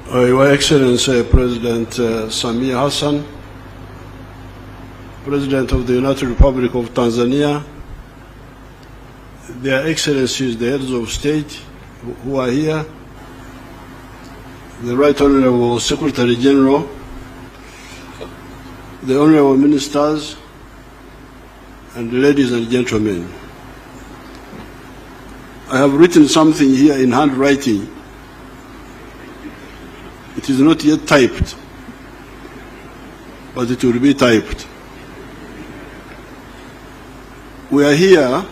Your Excellency President Samia Hassan, President of the United Republic of Tanzania, Their Excellencies, the heads of state who are here, the Right Honorable Secretary General, the Honorable Ministers, and ladies and gentlemen. I have written something here in handwriting. It is not yet typed, but it will be typed. We are here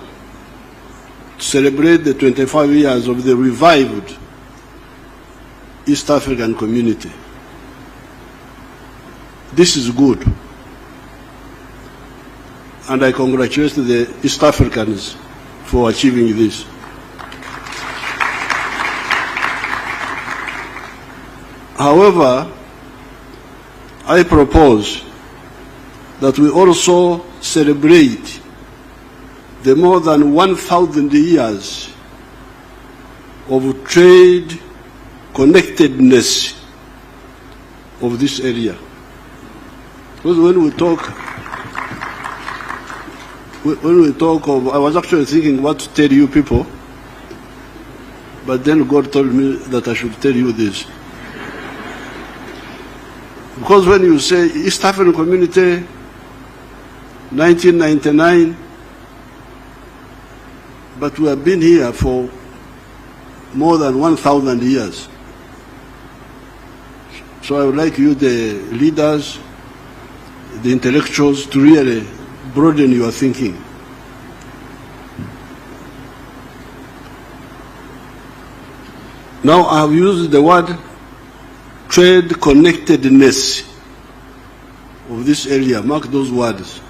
to celebrate the 25 years of the revived East African community. This is good, and I congratulate the East Africans for achieving this. However, I propose that we also celebrate the more than 1,000 years of trade connectedness of this area. Because when we talk of, I was actually thinking what to tell you people, but then God told me that I should tell you this. Because when you say East African Community, 1999, but we have been here for more than 1,000 years. So I would like you, the leaders, the intellectuals, to really broaden your thinking. Now I have used the word trade connectedness of this area. Mark those words.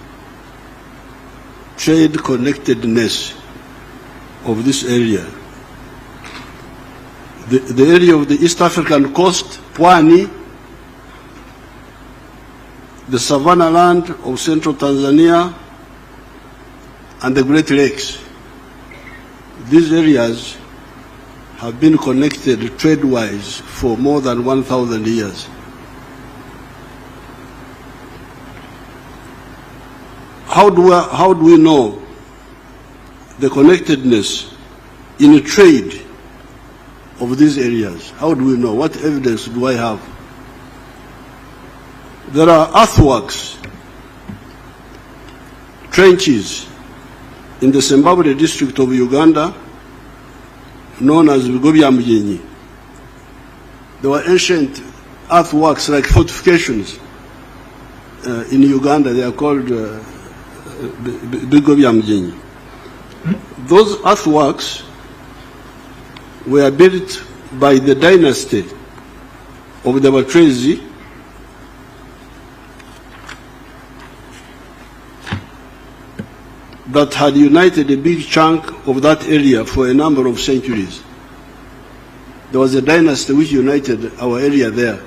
Trade connectedness of this area. The area of the East African coast, Pwani, the Savannah land of central Tanzania, and the Great Lakes. These areas have been connected trade-wise for more than 1,000 years. How do we know the connectedness in trade of these areas? How do we know? What evidence do I have? There are earthworks, trenches in the Zimbabwe district of Uganda, known as Besigye. There were ancient earthworks like fortifications in Uganda. They are called Besigye. Those earthworks were built by the dynasty of the Batrezi that had united a big chunk of that area for a number of centuries. There was a dynasty which united our area there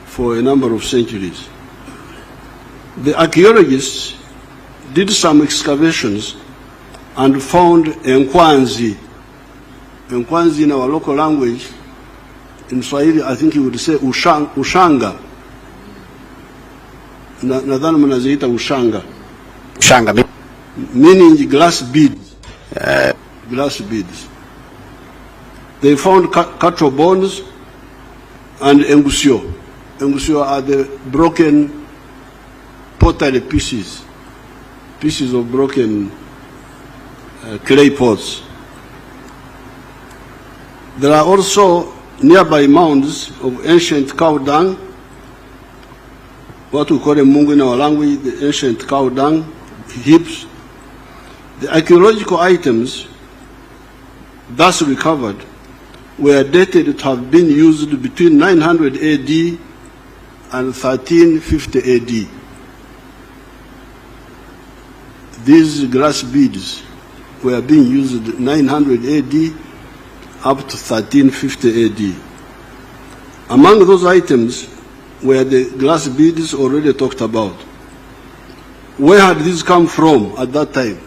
for a number of centuries. The archaeologists did some excavations and found Nkwanzi. Nkwanzi in our local language, in Swahili I think you would say ushanga. Nadhani mnaziita ushanga. Ushanga meaning glass beads. Glass beads. They found cattle bones and engusio. Engusio are the broken pottery pieces of broken clay pots. There are also nearby mounds of ancient cow dung, what we call a mungu in our language, the ancient cow dung heaps. The archaeological items thus recovered were dated to have been used between 900 AD and 1350 AD. These glass beads were being used 900 AD up to 1350 AD. Among those items were the glass beads already talked about. Where had these come from at that time?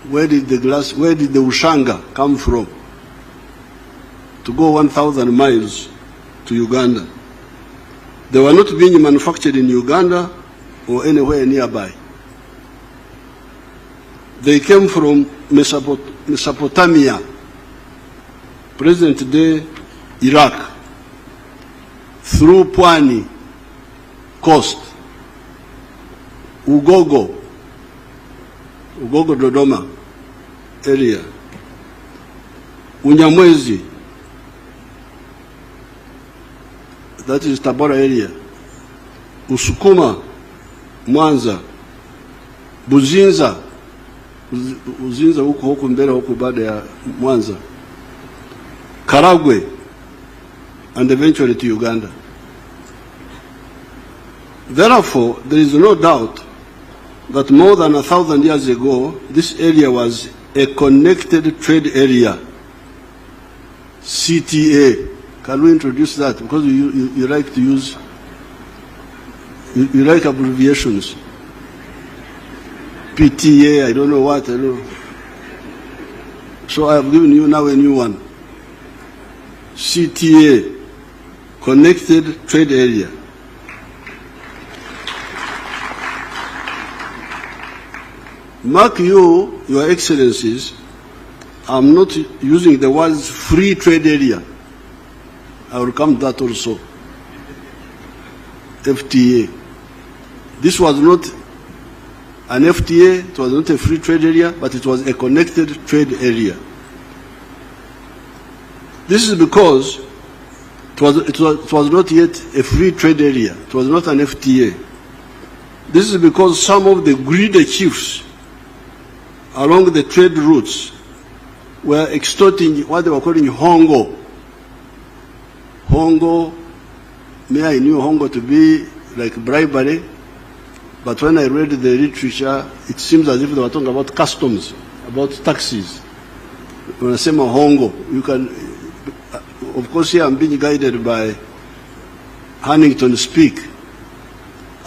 Where did the ushanga come from? To go 1,000 miles to Uganda. They were not being manufactured in Uganda or anywhere nearby. They came from Mesopotamia, present-day Iraq, through Pwani coast, Ugogo Dodoma area, Unyamwezi, that is Tabora area, Usukuma, Mwanza, Buzinza huko mbele huko baada ya Mwanza, Karagwe, and eventually to Uganda. Therefore, there is no doubt that more than 1,000 years ago, this area was a connected trade area, CTA. Can we introduce that? Because you like to use, you like abbreviations. PTA, I don't know what, I don't know. So I have given you now a new one. CTA, Connected Trade Area. Mark you, Your Excellencies, I'm not using the words free trade area. I will come to that also. FTA. This was not an FTA, it was not a free trade area, but it was a connected trade area. This is because it was not yet a free trade area. It was not an FTA. This is because some of the greedy chiefs along the trade routes were extorting what they were calling hongo. Hongo, I knew hongo to be like bribery, but when I read the literature, it seems as if they were talking about customs, about taxes. When I say hongo, you can, of course here I'm being guided by Huntington Speak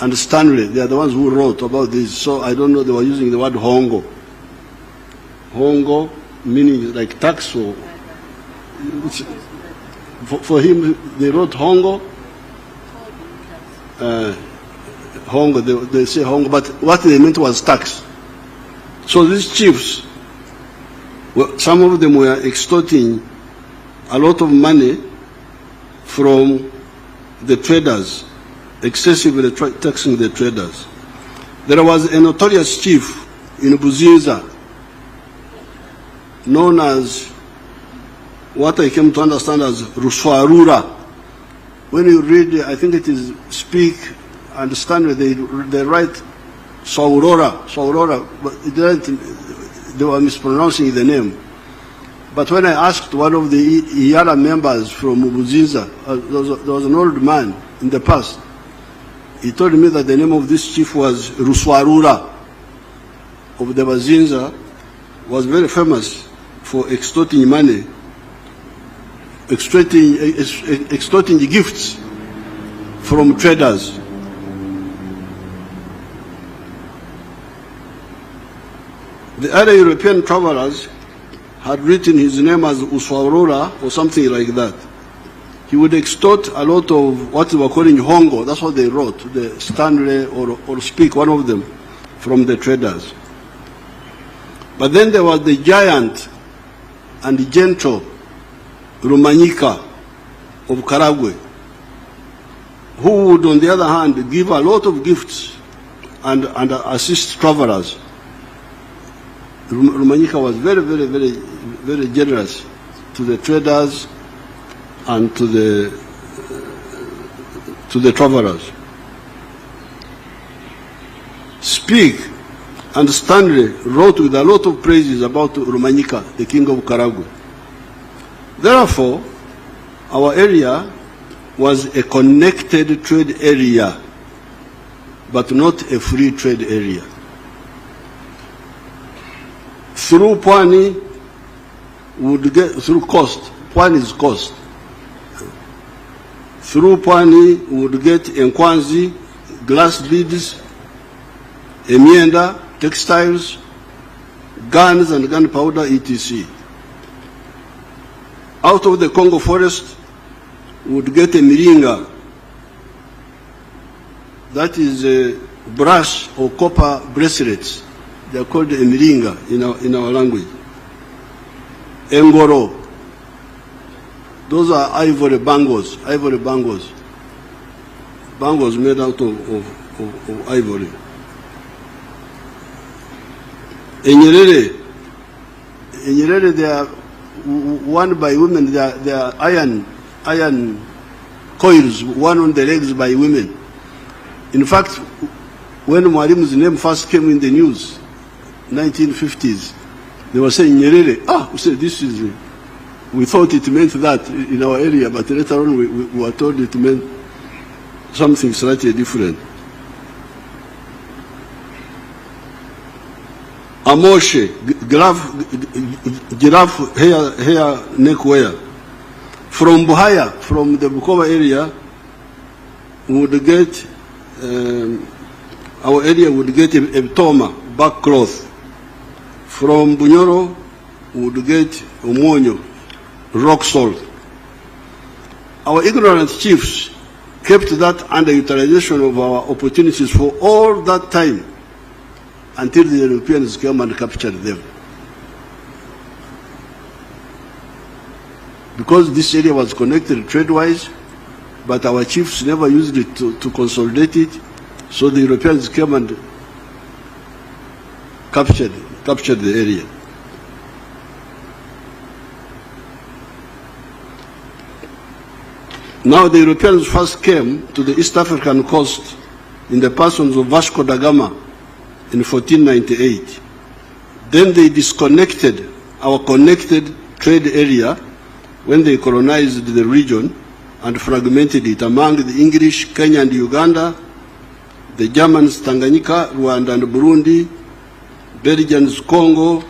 and Stanley. They are the ones who wrote about this, so I don't know they were using the word hongo. Hongo meaning like tax, or for him they wrote hongo. Hongo, they say hongo, but what they meant was tax. So these chiefs, some of them were extorting a lot of money from the traders, excessively taxing the traders. There was a notorious chief in Buzinza, known as what I came to understand as Ruswarura. When you read, I think it is Speak, Understand, they write Saurora, but they were mispronouncing the name. But when I asked one of the Iyara members from Buzinza, there was an old man in the past, he told me that the name of this chief was Ruswarura of the Buzinza, was very famous for extorting money, extorting gifts from traders. The other European travelers had written his name as Uswarora or something like that. He would extort a lot of what they were calling hongo. That's what they wrote, the Stanley or Speak, one of them, from the traders. But then there was the giant and the gentle Rumanyika of Karagwe, who would, on the other hand, give a lot of gifts and assist travelers. Rumanyika was very generous to the traders and to the travelers. Speak and Stanley wrote with a lot of praises about Rumanyika, the king of Karagwe. Therefore, our area was a connected trade area, but not a free trade area. Through Pwani, would get through coast. Pwani is coast. Through Pwani, would get Enkwanzi, glass beads, Emienda, textiles, guns and gunpowder, etc. Out of the Congo forest, would get a miringa. That is a brass or copper bracelets. They are called a miringa in our language. Engoro. Those are ivory bangles. Bangles made out of ivory. In Nyerere, they are worn by women. They are iron coils worn on the legs by women. In fact, when Mwalimu's name first came in the news, 1950s, they were saying Nyerere. We said this is. We thought it meant that in our area, but later on we were told it meant something slightly different. Amoshe, giraffe hair neck wear. From Buhaya, from the Bukoba area, would get our area would get a toma, back cloth. From Bunyoro, would get umonyo, rock salt. Our ignorant chiefs kept that underutilization of our opportunities for all that time until the Europeans came and captured them. Because this area was connected trade-wise, but our chiefs never used it to consolidate it, so the Europeans came and captured the area. Now the Europeans first came to the East African coast in the persons of Vasco da Gama in 1498. Then they disconnected our connected trade area when they colonized the region and fragmented it among the English, Kenya and Uganda, the Germans, Tanganyika, Rwanda and Burundi, Belgians, Congo,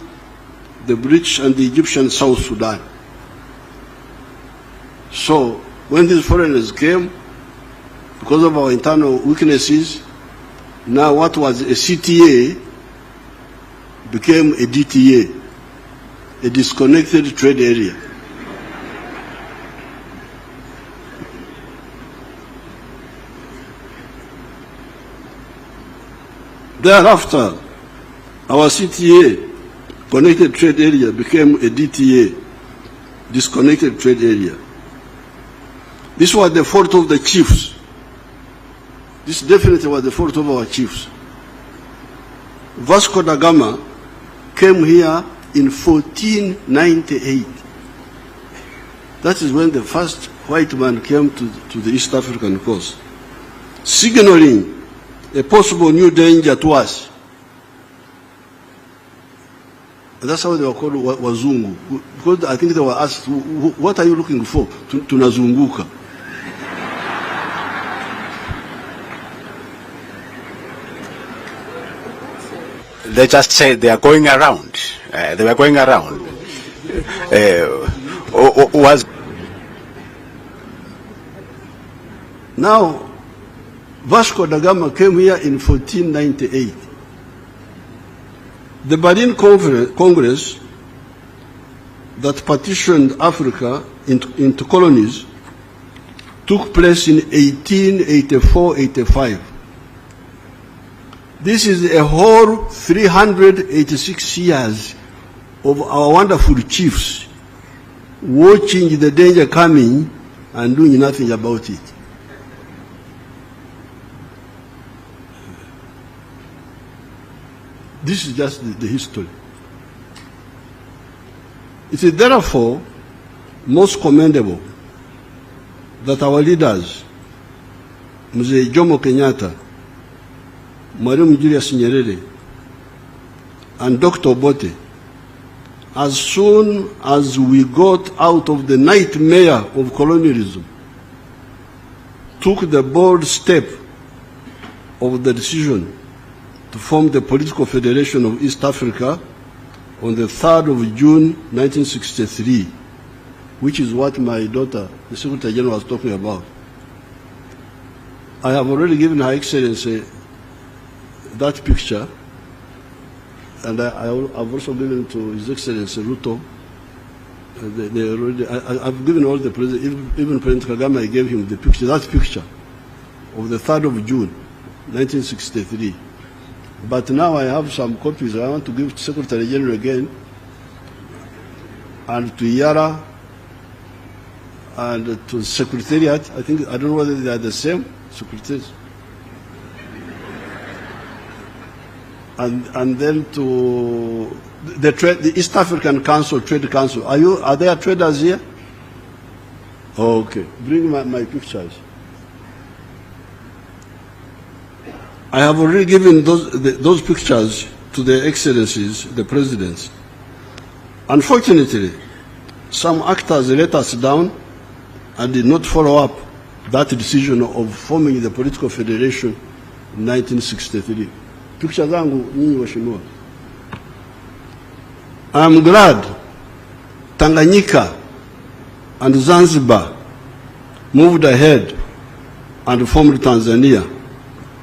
the British and the Egyptians, South Sudan. So when these foreigners came, because of our internal weaknesses, now what was a CTA became a DTA, a disconnected trade area. Thereafter, our CTA, connected trade area, became a DTA, disconnected trade area. This was the fault of the chiefs. This definitely was the fault of our chiefs. Vasco da Gama came here in 1498. That is when the first white man came to the East African coast, signaling a possible new danger to us. And that's how they were called Wazungu. Because I think they were asked, what are you looking for? Tunazunguka. They just said they are going around. They were going around. Now, Vasco da Gama came here in 1498. The Berlin Congress that partitioned Africa into colonies took place in 1884-85. This is a whole 386 years of our wonderful chiefs watching the danger coming and doing nothing about it. This is just the history. It is therefore most commendable that our leaders, Mzee Jomo Kenyatta, Mwalimu Julius Nyerere, and Dr. Obote, as soon as we got out of the nightmare of colonialism, took the bold step of the decision to form the Political Federation of East Africa on the 3rd of June 1963, which is what my daughter, the Secretary General, was talking about. I have already given Her Excellency that picture, and I've also given to His Excellency Ruto I've given all the president, even President Kagame, I gave him the picture, that picture of the 3rd of June, 1963. But now I have some copies I want to give to Secretary General again, and to Yara, and to Secretariat. I don't know whether they are the same secretaries. And then to the East African Council, Trade Council. Are there traders here? Okay, bring my pictures. I have already given those pictures to their excellencies, the presidents. Unfortunately, some actors let us down and did not follow up that decision of forming the political federation in 1963. Picture zangu nyinyi waheshimiwa. I am glad Tanganyika and Zanzibar moved ahead and formed Tanzania,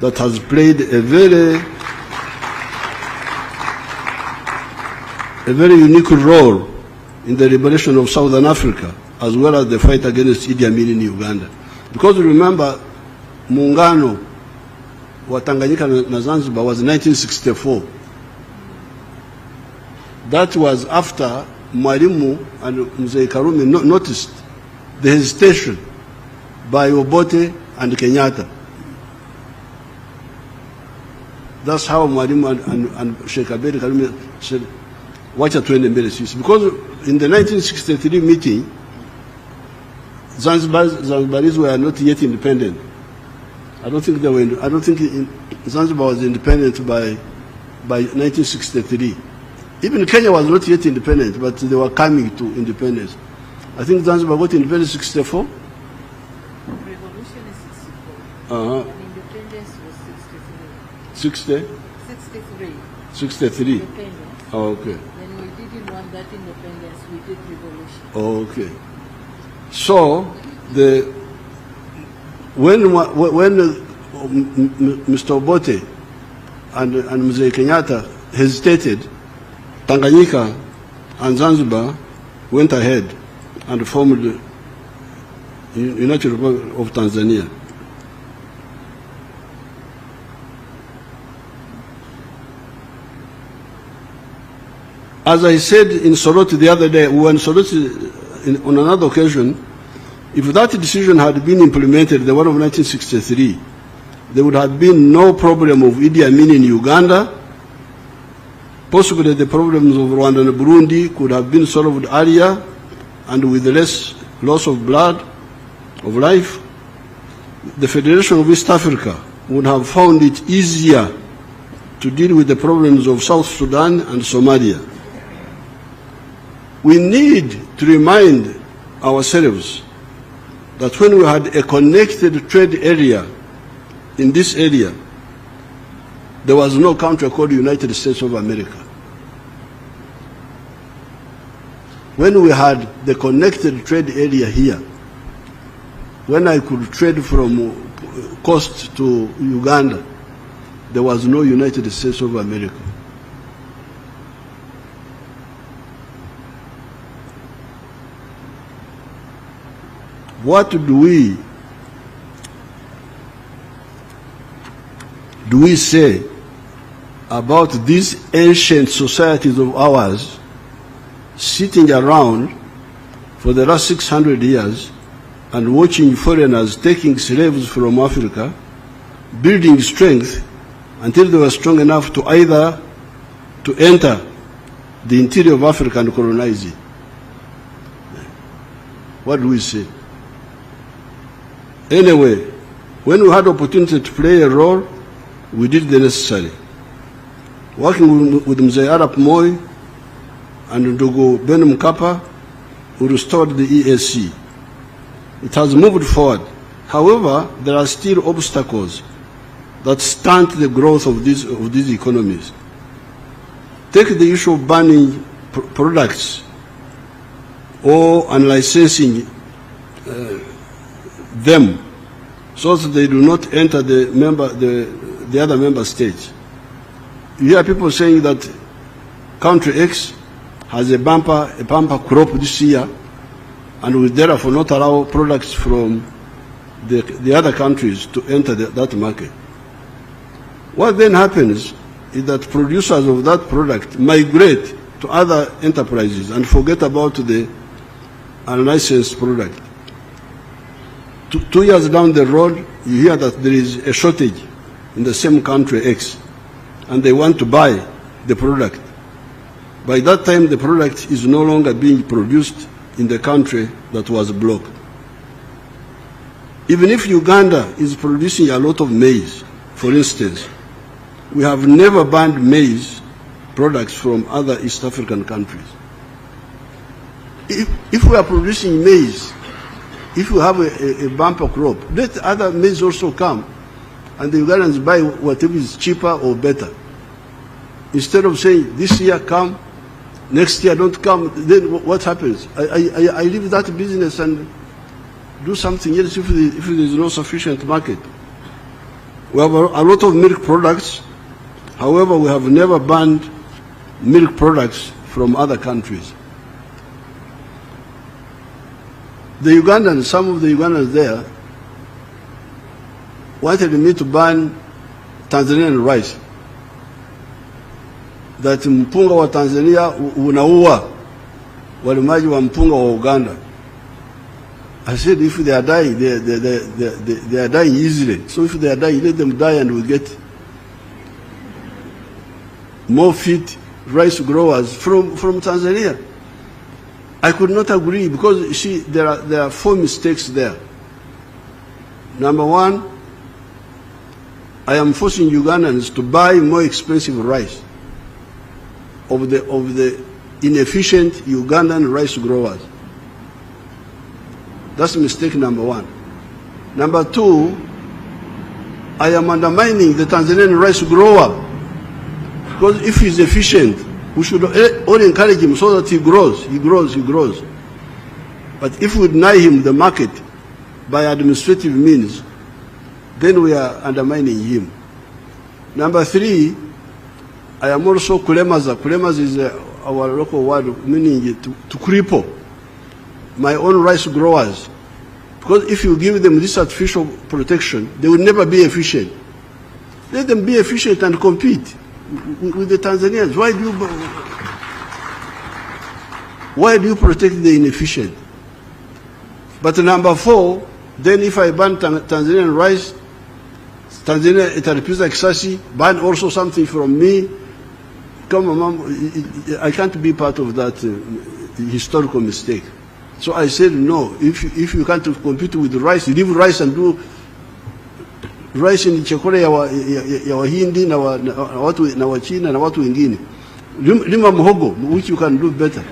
that has played a very unique role in the liberation of Southern Africa, as well as the fight against Idi Amin in Uganda. Because remember, muungano wa Tanganyika na Zanzibar was 1964. That was after Mwalimu and Mzee Karume noticed the hesitation by Obote and Kenyatta. That's how Mwalimu and Sheikh Abedi Karume said, wacha tuende mbele sisi. Because in the 1963 meeting, Zanzibaris were not yet independent. I don't think Zanzibar was independent by 1963. Even Kenya was not yet independent, but they were coming to independence. I think Zanzibar got independence in 64. Revolution is 64. And independence was 63. 63. Independence. Oh, okay. When we didn't want that independence, we did revolution. Oh, okay. So when Mr. Obote and Mzee Kenyatta hesitated, Tanganyika and Zanzibar went ahead and formed the United Republic of Tanzania. As I said in Soroti the other day, when Soroti, on another occasion, if that decision had been implemented, the one of 1963, there would have been no problem of Idi Amin in Uganda. Possibly the problems of Rwanda and Burundi could have been solved earlier and with less loss of blood, of life. The Federation of East Africa would have found it easier to deal with the problems of South Sudan and Somalia. We need to remind ourselves that when we had a connected trade area in this area, there was no country called United States of America. When we had the connected trade area here, when I could trade from coast to Uganda, there was no United States of America. What do we say about these ancient societies of ours sitting around for the last 600 years and watching foreigners taking slaves from Africa, building strength until they were strong enough to either to enter the interior of Africa and colonize it? What do we say? Anyway, when we had opportunity to play a role, we did the necessary. Working with Mzee Arap Moi and Ndugu Ben Mkapa, we restored the EAC. It has moved forward. However, there are still obstacles that stunt the growth of these economies. Take the issue of banning products or unlicensing them so that they do not enter the other member states. You hear people saying that country X has a bumper crop this year, and will therefore not allow products from the other countries to enter that market. What then happens is that producers of that product migrate to other enterprises and forget about the unlicensed product. 2 years down the road, you hear that there is a shortage in the same country X, and they want to buy the product. By that time, the product is no longer being produced in the country that was blocked. Even if Uganda is producing a lot of maize, for instance, we have never banned maize products from other East African countries. If we are producing maize, if we have a bumper crop, let other maize also come, and the Ugandans buy whatever is cheaper or better. Instead of saying, this year come, next year don't come, then what happens? I leave that business and do something else if there is no sufficient market. We have a lot of milk products. However, we have never banned milk products from other countries. The Ugandans, some of the Ugandans there, wanted me to ban Tanzanian rice. That mpunga wa Tanzania unaua walimaji wa mpunga wa Uganda. I said, if they are dying, they are dying easily. So if they are dying, let them die and we get more fit rice growers from Tanzania. I could not agree because, you see, there are 4 mistakes there. Number one, I am forcing Ugandans to buy more expensive rice of the inefficient Ugandan rice growers. That's mistake number one. Number two, I am undermining the Tanzanian rice grower, because if he's efficient, we should all encourage him so that he grows. But if we deny him the market by administrative means, then we are undermining him. Number three, I am also kulemaza. Kulemaza is our local word meaning to cripple my own rice growers. Because if you give them this artificial protection, they will never be efficient. Let them be efficient and compete with the Tanzanians. Why do you protect the inefficient? But number four, then if I ban Tanzanian rice, Tanzania italipiza kisasi, ban also something from me. Come on, Mom, I can't be part of that historical mistake. So I said, no, if you can't compete with rice, leave rice and do rice in chakula ya Wahindi na Wachina na watu wengine. Lima muhogo, which you can do better.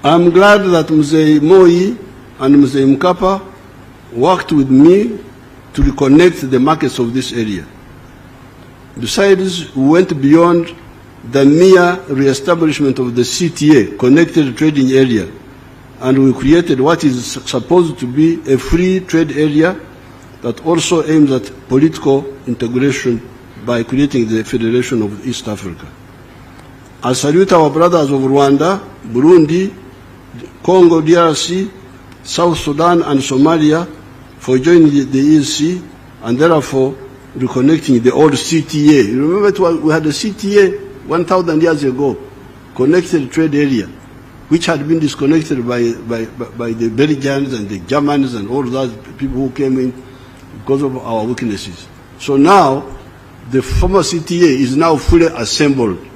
I'm glad that Mzee Moi and Mzee Mkapa worked with me to reconnect the markets of this area. Besides, we went beyond the mere re-establishment of the CTA, Connected Trading Area, and we created what is supposed to be a free trade area that also aims at political integration by creating the Federation of East Africa. I salute our brothers of Rwanda, Burundi, Congo, DRC, South Sudan, and Somalia for joining the EAC and therefore reconnecting the old CTA. You remember we had a CTA 1,000 years ago, Connected Trade Area, which had been disconnected by the Belgians and the Germans and all those people who came in because of our weaknesses. So now, the former CTA is now fully assembled.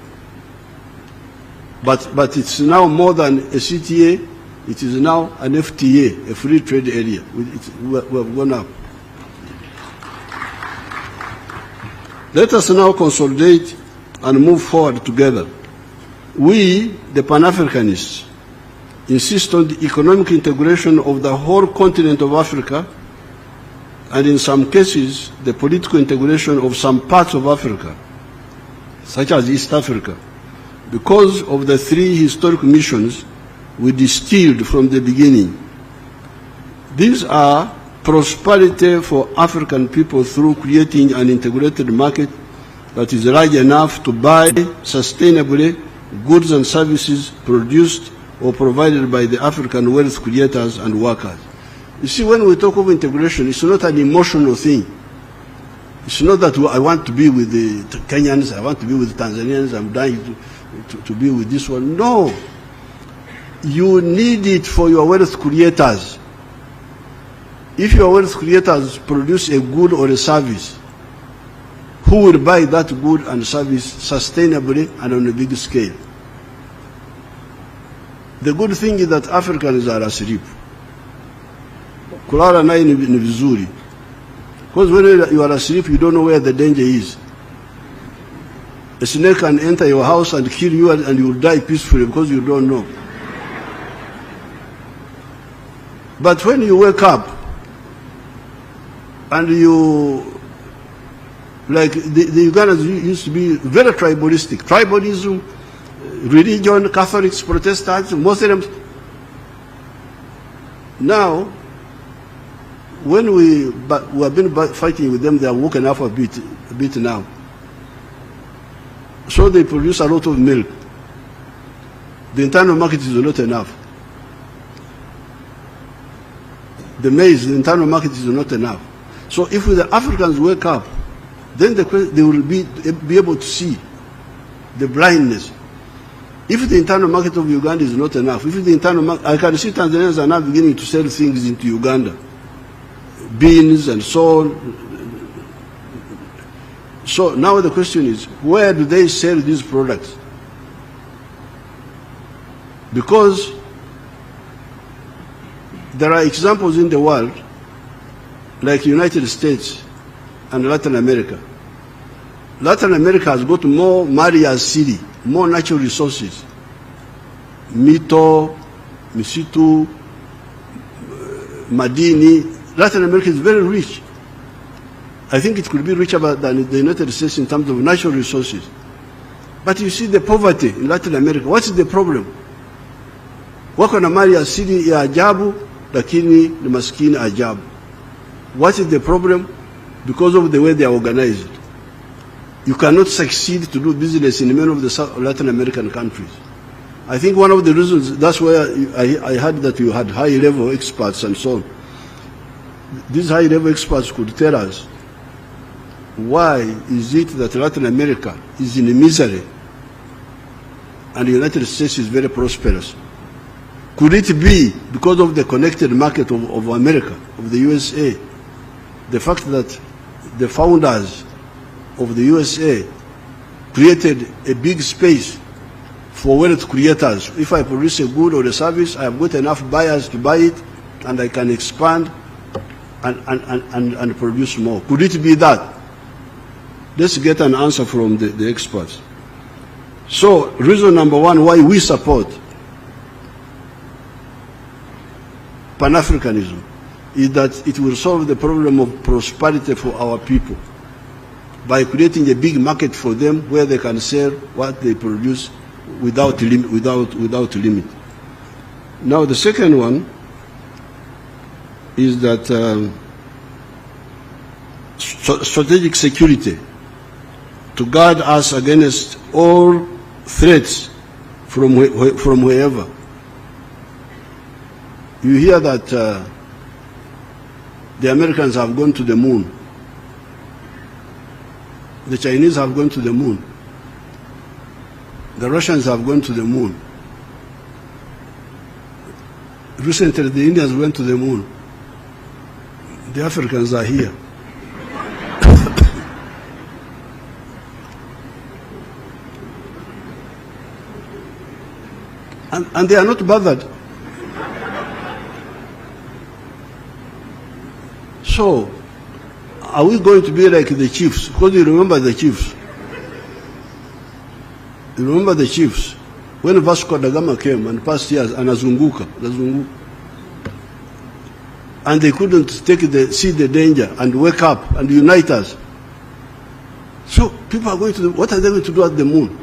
But it's now more than a CTA, it is now an FTA, a free trade area. We have gone up. Let us now consolidate and move forward together. We, the Pan-Africanists, insist on the economic integration of the whole continent of Africa, and in some cases, the political integration of some parts of Africa, such as East Africa, because of the 3 historic missions we distilled from the beginning. These are prosperity for African people through creating an integrated market that is large enough to buy sustainably goods and services produced or provided by the African wealth creators and workers. You see, when we talk of integration, it's not an emotional thing. It's not that I want to be with the Kenyans, I want to be with the Tanzanians, I'm dying to be with this one. No. You need it for your wealth creators. If your wealth creators produce a good or a service, who will buy that good and service sustainably and on a big scale? The good thing is that Africans are asleep. Kulala naye ni vizuri. Because when you are asleep, you don't know where the danger is. A snake can enter your house and kill you, and you will die peacefully because you don't know. But when you wake up and you, like the Ugandans used to be very tribalistic. Tribalism, religion, Catholics, Protestants, Muslims. Now, when we have been fighting with them, they are woken up a bit now. So they produce a lot of milk. The internal market is not enough. The maize, the internal market is not enough. So if the Africans wake up, then they will be able to see the blindness. If the internal market of Uganda is not enough, if the internal market, I can see Tanzanians are now beginning to sell things into Uganda. Beans and so on. So now the question is, where do they sell these products? Because there are examples in the world, like United States and Latin America. Latin America has got more Maria's city, more natural resources. Mito, Misitu, Madini. Latin America is very rich. I think it could be richer than the United States in terms of natural resources. But you see the poverty in Latin America. What is the problem? Wako na mali asili ya ajabu, lakini ni maskini ajabu. What is the problem? Because of the way they are organized. You cannot succeed to do business in many of the Latin American countries. I think one of the reasons, that's why I heard that you had high-level experts and so on. These high-level experts could tell us, why is it that Latin America is in misery and the United States is very prosperous? Could it be because of the connected market of America, of the USA? The fact that the founders of the USA created a big space for wealth creators. If I produce a good or a service, I have got enough buyers to buy it, and I can expand and produce more. Could it be that? Let's get an answer from the experts. So, reason number one why we support Pan-Africanism is that it will solve the problem of prosperity for our people by creating a big market for them where they can sell what they produce without limit. Now, the second one is that strategic security, to guard us against all threats from wherever. You hear that the Americans have gone to the moon. The Chinese have gone to the moon. The Russians have gone to the moon. Recently, the Indians went to the moon. The Africans are here. and they are not bothered. So, are we going to be like the chiefs? Because you remember the chiefs. You remember the chiefs. When Vasco da Gama came and passed years, anazunguka. And they couldn't see the danger and wake up and unite us. So people are going to, what are they going to do at the moon?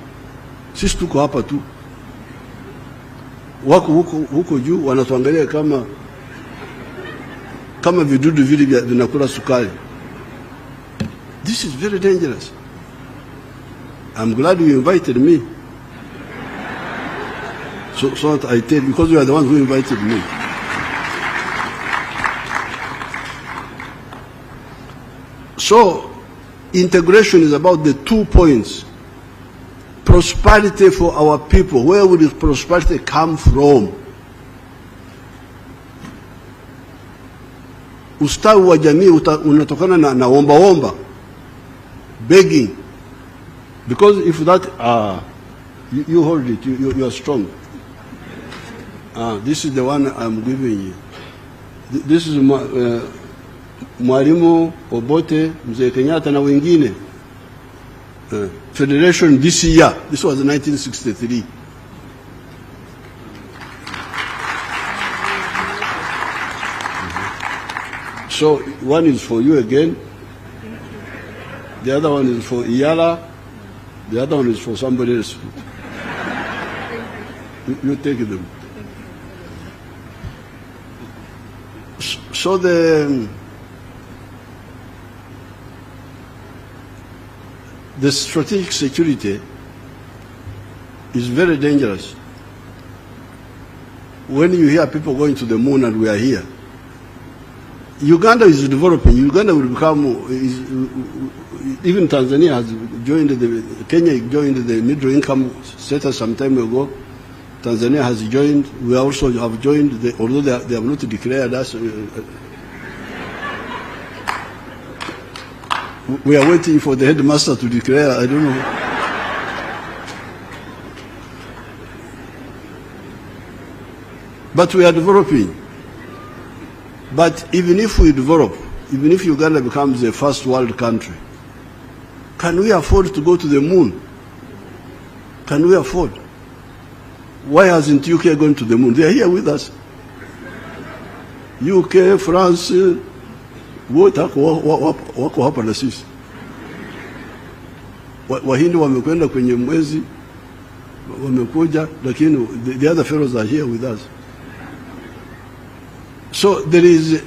Sisi tuko hapa tu. Wako huko juu wanatuangalia kama kama vidudu vile vinakula sukari. This is very dangerous. I'm glad you invited me. So that I tell, because you are the ones who invited me. So, integration is about the 2 points. Prosperity for our people. Where will this prosperity come from? Ustawi wa jamii unatokana na omba, begging. Because if that, you hold it, you are strong. This is the one I'm giving you. This is Mwalimu Obote, Mzee Kenyatta na wengine. Federation this year. This was 1963. So one is for you again. The other one is for Iyala. The other one is for somebody else. You take them. So the strategic security is very dangerous. When you hear people going to the moon and we are here, Uganda is developing. Uganda will become, even Tanzania has joined Kenya joined the middle income status some time ago. Tanzania has joined. We also have joined, although they have not declared us. We are waiting for the headmaster to declare, I don't know. But we are developing. But even if we develop, even if Uganda becomes a first world country, can we afford to go to the moon? Can we afford? Why hasn't UK gone to the moon? They are here with us. UK, France, wako hapa na sisi. Wahindi wamekwenda kwenye mwezi, wamekuja, lakini the other fellows are here with us. So there is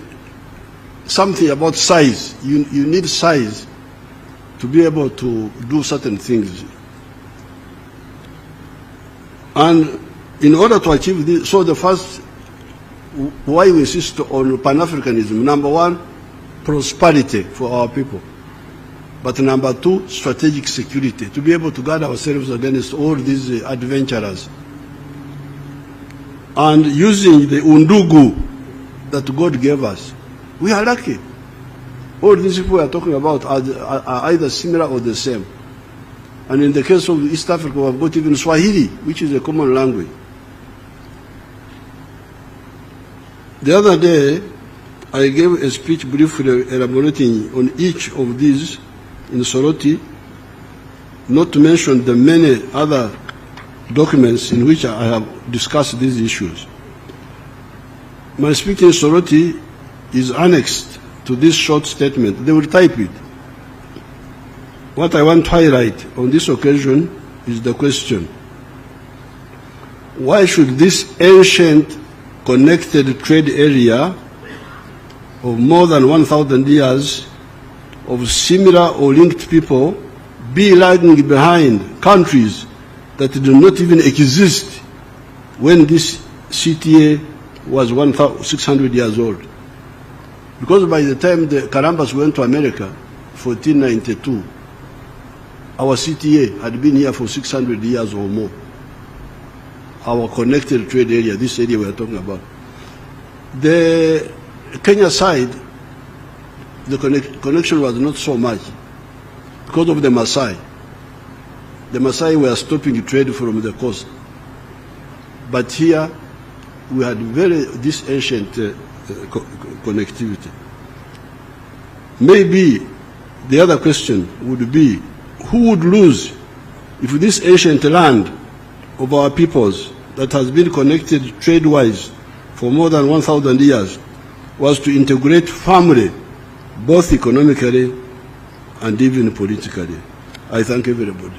something about size. You need size to be able to do certain things. And in order to achieve this, so the first, why we insist on Pan-Africanism, number one, prosperity for our people. But number two, strategic security, to be able to guard ourselves against all these adventurers. And using the undugu that God gave us, we are lucky. All these people we are talking about are either similar or the same. And in the case of East Africa, we have got even Swahili, which is a common language. The other day, I gave a speech briefly elaborating on each of these in Soroti, not to mention the many other documents in which I have discussed these issues. My speech in Soroti is annexed to this short statement. They will type it. What I want to highlight on this occasion is the question: why should this ancient connected trade area of more than 1,000 years of similar or linked people be lagging behind countries that do not even exist when this CTA was 1,600 years old? Because by the time the Karambas went to America, 1492, our CTA had been here for 600 years or more. Our connected trade area, this area we are talking about. The Kenya side, the connection was not so much because of the Maasai. The Maasai were stopping trade from the coast. But here, we had this ancient connectivity. Maybe the other question would be, who would lose if this ancient land of our peoples that has been connected trade-wise for more than 1,000 years was to integrate family, both economically and even politically? I thank everybody.